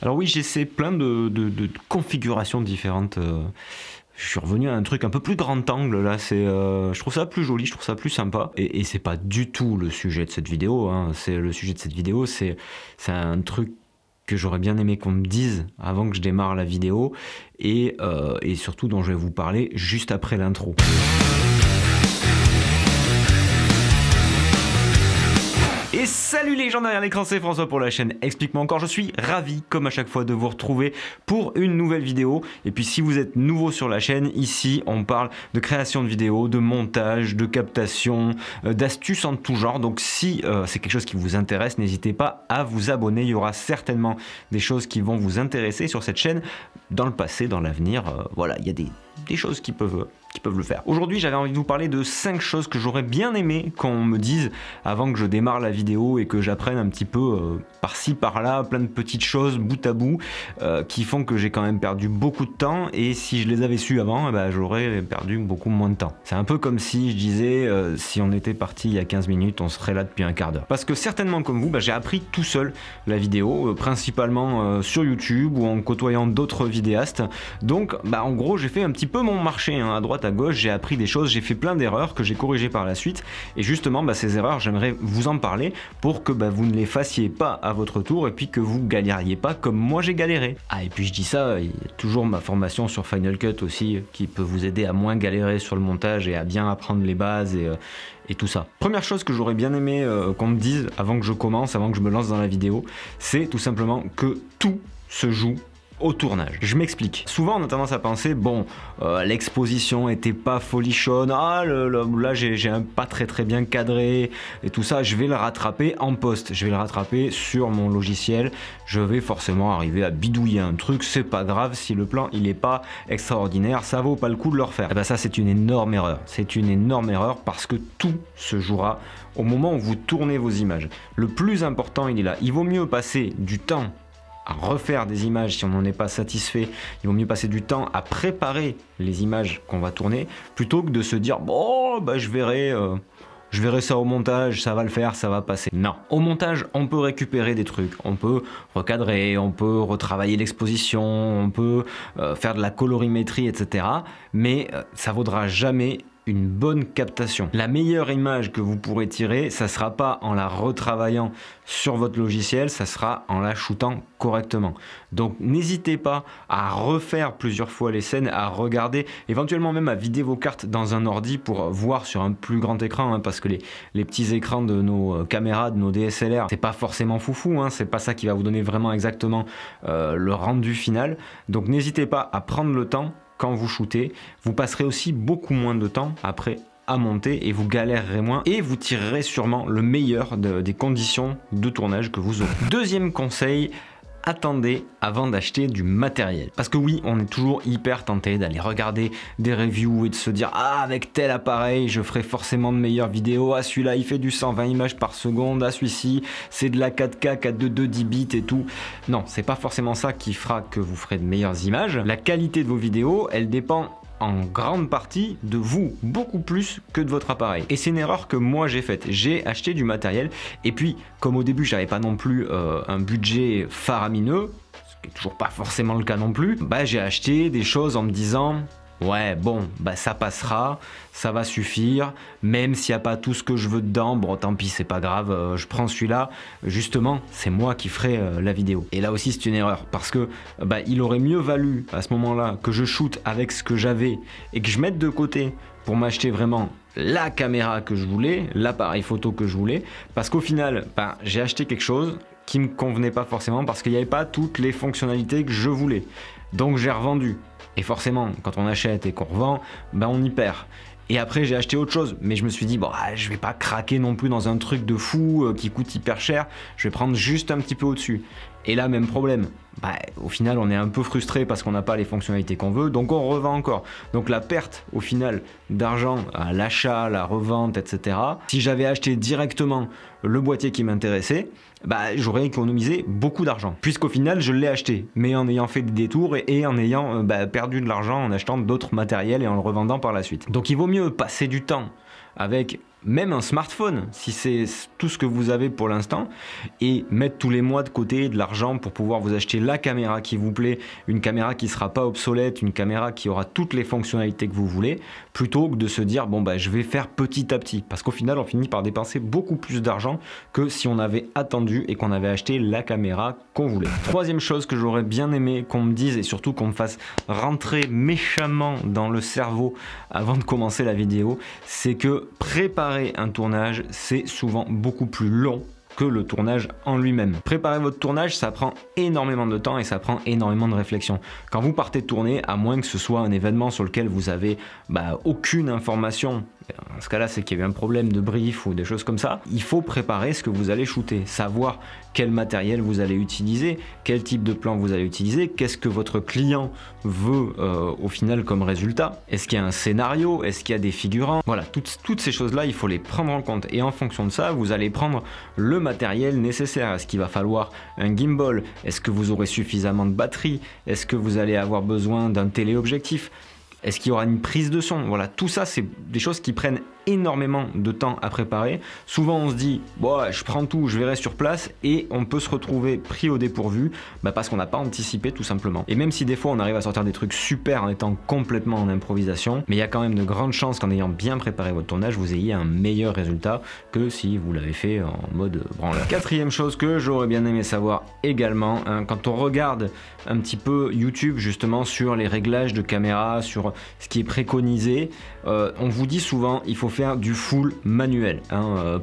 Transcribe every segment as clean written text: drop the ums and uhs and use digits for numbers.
Alors oui, j'essaie plein de configurations différentes. Je suis revenu à un truc un peu plus grand angle là. Je trouve ça plus joli, je trouve ça plus sympa. Et c'est pas du tout le sujet de cette vidéo. Hein. C'est le sujet de cette vidéo, c'est un truc que j'aurais bien aimé qu'on me dise avant que je démarre la vidéo et surtout dont je vais vous parler juste après l'intro. Et salut les gens derrière l'écran, c'est François pour la chaîne Explique-moi encore. Je suis ravi comme à chaque fois de vous retrouver pour une nouvelle vidéo. Et puis si vous êtes nouveau sur la chaîne, ici on parle de création de vidéos, de montage, de captation, d'astuces en tout genre. Donc si c'est quelque chose qui vous intéresse, n'hésitez pas à vous abonner. Il y aura certainement des choses qui vont vous intéresser sur cette chaîne dans le passé, dans l'avenir. Voilà, il y a des choses qui peuvent le faire. Aujourd'hui, j'avais envie de vous parler de 5 choses que j'aurais bien aimé qu'on me dise avant que je démarre la vidéo et que j'apprenne un petit peu par-ci, par-là, plein de petites choses bout à bout qui font que j'ai quand même perdu beaucoup de temps et si je les avais su avant, j'aurais perdu beaucoup moins de temps. C'est un peu comme si je disais si on était parti il y a 15 minutes, on serait là depuis un quart d'heure. Parce que certainement comme vous, j'ai appris tout seul la vidéo, principalement sur YouTube ou en côtoyant d'autres vidéastes. Donc en gros, j'ai fait un petit peu mon marché à droite à gauche, j'ai appris des choses, j'ai fait plein d'erreurs que j'ai corrigées par la suite et justement ces erreurs j'aimerais vous en parler pour que vous ne les fassiez pas à votre tour et puis que vous galériez pas comme moi j'ai galéré. Ah et puis je dis ça, il y a toujours ma formation sur Final Cut aussi qui peut vous aider à moins galérer sur le montage et à bien apprendre les bases et tout ça. Première chose que j'aurais bien aimé qu'on me dise avant que je commence, avant que je me lance dans la vidéo, c'est tout simplement que tout se joue au tournage. Je m'explique. Souvent on a tendance à penser l'exposition était pas folichonne, là j'ai un pas très bien cadré et tout ça, je vais le rattraper en post, je vais le rattraper sur mon logiciel, je vais forcément arriver à bidouiller un truc, c'est pas grave si le plan il est pas extraordinaire, ça vaut pas le coup de le refaire. Ça c'est une énorme erreur, parce que tout se jouera au moment où vous tournez vos images. Le plus important il est là, il vaut mieux passer du temps à refaire des images si on n'en est pas satisfait, il vaut mieux passer du temps à préparer les images qu'on va tourner plutôt que de se dire je verrai ça au montage, ça va le faire, ça va passer. Non, au montage on peut récupérer des trucs, on peut recadrer, on peut retravailler l'exposition, on peut faire de la colorimétrie etc. Mais ça vaudra jamais une bonne captation. La meilleure image que vous pourrez tirer, ça sera pas en la retravaillant sur votre logiciel, ça sera en la shootant correctement. Donc n'hésitez pas à refaire plusieurs fois les scènes, à regarder, éventuellement même à vider vos cartes dans un ordi pour voir sur un plus grand écran, parce que les petits écrans de nos caméras, de nos DSLR, c'est pas forcément foufou, c'est pas ça qui va vous donner vraiment exactement le rendu final. Donc n'hésitez pas à prendre le temps quand vous shootez, vous passerez aussi beaucoup moins de temps après à monter et vous galérerez moins et vous tirerez sûrement le meilleur des conditions de tournage que vous aurez. Deuxième conseil, attendez avant d'acheter du matériel. Parce que oui, on est toujours hyper tenté d'aller regarder des reviews et de se dire avec tel appareil, je ferai forcément de meilleures vidéos. Ah, celui-là, il fait du 120 images par seconde. Ah, celui-ci, c'est de la 4K, 422, 10 bits et tout. Non, c'est pas forcément ça qui fera que vous ferez de meilleures images. La qualité de vos vidéos, elle dépend en grande partie de vous, beaucoup plus que de votre appareil. Et c'est une erreur que moi j'ai faite. J'ai acheté du matériel et puis comme au début j'avais pas non plus un budget faramineux, ce qui est toujours pas forcément le cas non plus, j'ai acheté des choses en me disant ouais ça passera, ça va suffire, même s'il n'y a pas tout ce que je veux dedans, tant pis c'est pas grave, je prends celui-là, justement c'est moi qui ferai la vidéo. Et là aussi c'est une erreur, parce que il aurait mieux valu à ce moment-là que je shoote avec ce que j'avais et que je mette de côté pour m'acheter vraiment la caméra que je voulais, l'appareil photo que je voulais, parce qu'au final j'ai acheté quelque chose qui me convenait pas forcément parce qu'il n'y avait pas toutes les fonctionnalités que je voulais. Donc j'ai revendu. Et forcément, quand on achète et qu'on revend, on y perd. Et après j'ai acheté autre chose, mais je me suis dit je vais pas craquer non plus dans un truc de fou qui coûte hyper cher, je vais prendre juste un petit peu au-dessus. Et là même problème, au final on est un peu frustré parce qu'on n'a pas les fonctionnalités qu'on veut, donc on revend encore. Donc la perte au final d'argent à l'achat, la revente, etc. Si j'avais acheté directement le boîtier qui m'intéressait, j'aurais économisé beaucoup d'argent. Puisqu'au final je l'ai acheté, mais en ayant fait des détours et en ayant perdu de l'argent en achetant d'autres matériels et en le revendant par la suite. Donc il vaut mieux passer du temps avec même un smartphone, si c'est tout ce que vous avez pour l'instant, et mettre tous les mois de côté de l'argent pour pouvoir vous acheter la caméra qui vous plaît, une caméra qui ne sera pas obsolète, une caméra qui aura toutes les fonctionnalités que vous voulez, plutôt que de se dire bon bah je vais faire petit à petit, parce qu'au final on finit par dépenser beaucoup plus d'argent que si on avait attendu et qu'on avait acheté la caméra qu'on voulait. Troisième chose que j'aurais bien aimé qu'on me dise et surtout qu'on me fasse rentrer méchamment dans le cerveau avant de commencer la vidéo, c'est que préparer un tournage, c'est souvent beaucoup plus long que le tournage en lui-même. Préparer votre tournage, ça prend énormément de temps et ça prend énormément de réflexion. Quand vous partez tourner, à moins que ce soit un événement sur lequel vous avez aucune information, dans ce cas-là, c'est qu'il y a eu un problème de brief ou des choses comme ça, il faut préparer ce que vous allez shooter, savoir quel matériel vous allez utiliser, quel type de plan vous allez utiliser, qu'est-ce que votre client veut au final comme résultat, est-ce qu'il y a un scénario, est-ce qu'il y a des figurants, voilà, toutes ces choses-là, il faut les prendre en compte et en fonction de ça, vous allez prendre le matériel nécessaire. Est-ce qu'il va falloir un gimbal? Est-ce que vous aurez suffisamment de batterie? Est-ce que vous allez avoir besoin d'un téléobjectif? Est-ce qu'il y aura une prise de son? Voilà, tout ça, c'est des choses qui prennent énormément de temps à préparer. Souvent, on se dit, bon, je prends tout, je verrai sur place, et on peut se retrouver pris au dépourvu parce qu'on n'a pas anticipé tout simplement. Et même si des fois, on arrive à sortir des trucs super en étant complètement en improvisation, mais il y a quand même de grandes chances qu'en ayant bien préparé votre tournage, vous ayez un meilleur résultat que si vous l'avez fait en mode branleur. Quatrième chose que j'aurais bien aimé savoir également, quand on regarde un petit peu YouTube justement sur les réglages de caméra, sur ce qui est préconisé, on vous dit souvent il faut faire du full manuel,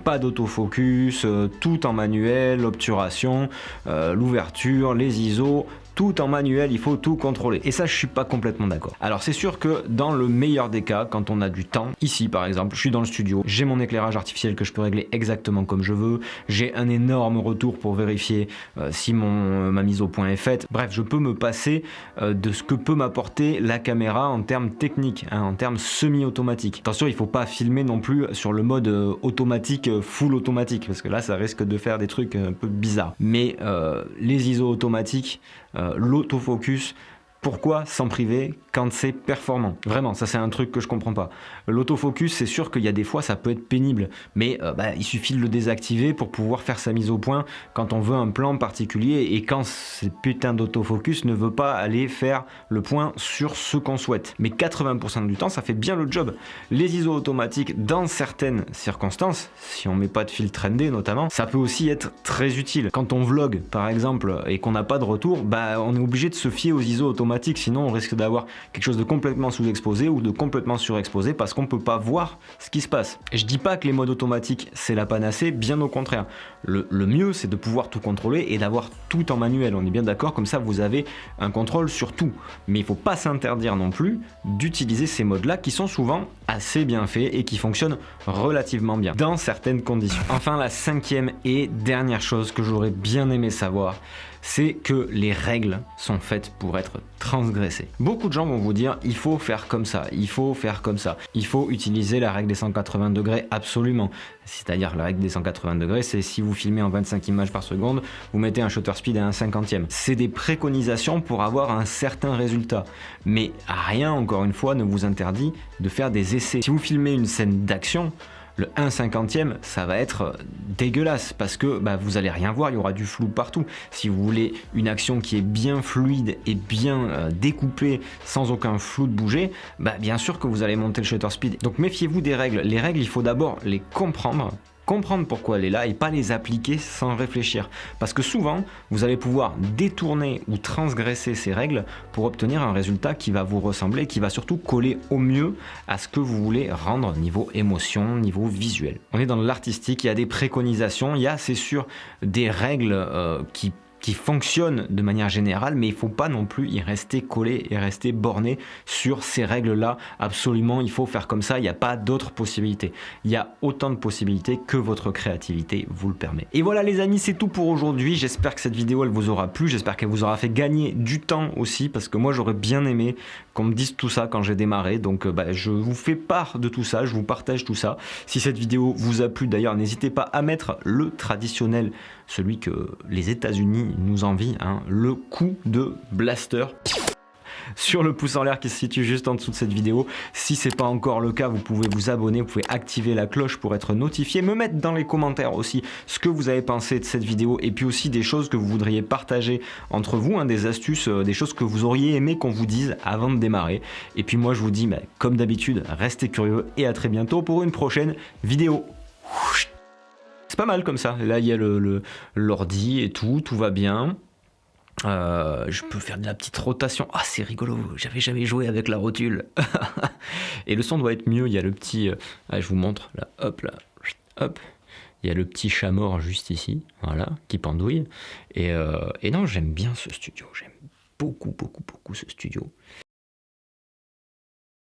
pas d'autofocus, tout en manuel, l'obturation, l'ouverture, les ISO, tout en manuel, il faut tout contrôler. Et ça, je suis pas complètement d'accord. Alors c'est sûr que dans le meilleur des cas, quand on a du temps, ici par exemple, je suis dans le studio, j'ai mon éclairage artificiel que je peux régler exactement comme je veux, j'ai un énorme retour pour vérifier si ma mise au point est faite. Bref, je peux me passer de ce que peut m'apporter la caméra en termes techniques, en termes semi-automatiques. Attention, il faut pas filmer non plus sur le mode automatique, full automatique, parce que là, ça risque de faire des trucs un peu bizarres. Mais les ISO automatiques, l'autofocus, pourquoi s'en priver quand c'est performant? Vraiment, ça c'est un truc que je comprends pas. L'autofocus, c'est sûr qu'il y a des fois ça peut être pénible, mais il suffit de le désactiver pour pouvoir faire sa mise au point quand on veut un plan particulier et quand ce putain d'autofocus ne veut pas aller faire le point sur ce qu'on souhaite. Mais 80% du temps, ça fait bien le job. Les ISO automatiques, dans certaines circonstances, si on met pas de filtre ND notamment, ça peut aussi être très utile. Quand on vlog par exemple et qu'on n'a pas de retour, on est obligé de se fier aux ISO automatiques, sinon on risque d'avoir quelque chose de complètement sous-exposé ou de complètement surexposé parce qu'on peut pas voir ce qui se passe. Et je dis pas que les modes automatiques c'est la panacée, bien au contraire. Le mieux c'est de pouvoir tout contrôler et d'avoir tout en manuel, on est bien d'accord, comme ça vous avez un contrôle sur tout. Mais il faut pas s'interdire non plus d'utiliser ces modes là qui sont souvent assez bien faits et qui fonctionnent relativement bien dans certaines conditions. Enfin, la cinquième et dernière chose que j'aurais bien aimé savoir, c'est que les règles sont faites pour être transgressées. Beaucoup de gens vont vous dire il faut faire comme ça, il faut faire comme ça, il faut utiliser la règle des 180 degrés absolument. C'est-à-dire la règle des 180 degrés, c'est si vous filmez en 25 images par seconde, vous mettez un shutter speed à 1/50e. C'est des préconisations pour avoir un certain résultat. Mais rien, encore une fois, ne vous interdit de faire des essais. Si vous filmez une scène d'action, le 1/50e, ça va être dégueulasse parce que vous allez rien voir, il y aura du flou partout. Si vous voulez une action qui est bien fluide et bien découpée sans aucun flou de bouger, bien sûr que vous allez monter le shutter speed. Donc méfiez-vous des règles. Les règles, il faut d'abord les comprendre pourquoi elle est là et pas les appliquer sans réfléchir. Parce que souvent, vous allez pouvoir détourner ou transgresser ces règles pour obtenir un résultat qui va vous ressembler, qui va surtout coller au mieux à ce que vous voulez rendre niveau émotion, niveau visuel. On est dans l'artistique, il y a des préconisations, il y a c'est sûr des règles qui fonctionnent de manière générale, mais il ne faut pas non plus y rester collé et rester borné sur ces règles-là. Absolument, il faut faire comme ça, il n'y a pas d'autres possibilités. Il y a autant de possibilités que votre créativité vous le permet. Et voilà les amis, c'est tout pour aujourd'hui. J'espère que cette vidéo, elle vous aura plu, j'espère qu'elle vous aura fait gagner du temps aussi, parce que moi j'aurais bien aimé qu'on me dise tout ça quand j'ai démarré. Donc je vous fais part de tout ça, je vous partage tout ça. Si cette vidéo vous a plu d'ailleurs, n'hésitez pas à mettre le traditionnel, celui que les États-Unis nous envient, le coup de blaster. sur le pouce en l'air qui se situe juste en dessous de cette vidéo. Si c'est pas encore le cas, vous pouvez vous abonner, vous pouvez activer la cloche pour être notifié, me mettre dans les commentaires aussi ce que vous avez pensé de cette vidéo et puis aussi des choses que vous voudriez partager entre vous, hein, des astuces, des choses que vous auriez aimé qu'on vous dise avant de démarrer. Et puis moi je vous dis, comme d'habitude, restez curieux et à très bientôt pour une prochaine vidéo. C'est pas mal comme ça. Là il y a l'ordi et tout va bien. Je peux faire de la petite rotation. Ah, c'est rigolo, j'avais jamais joué avec la rotule. Et le son doit être mieux. Il y a le petit. Je vous montre là, hop là, hop. Il y a le petit chat mort juste ici, voilà, qui pendouille. Et non, j'aime bien ce studio. J'aime beaucoup ce studio.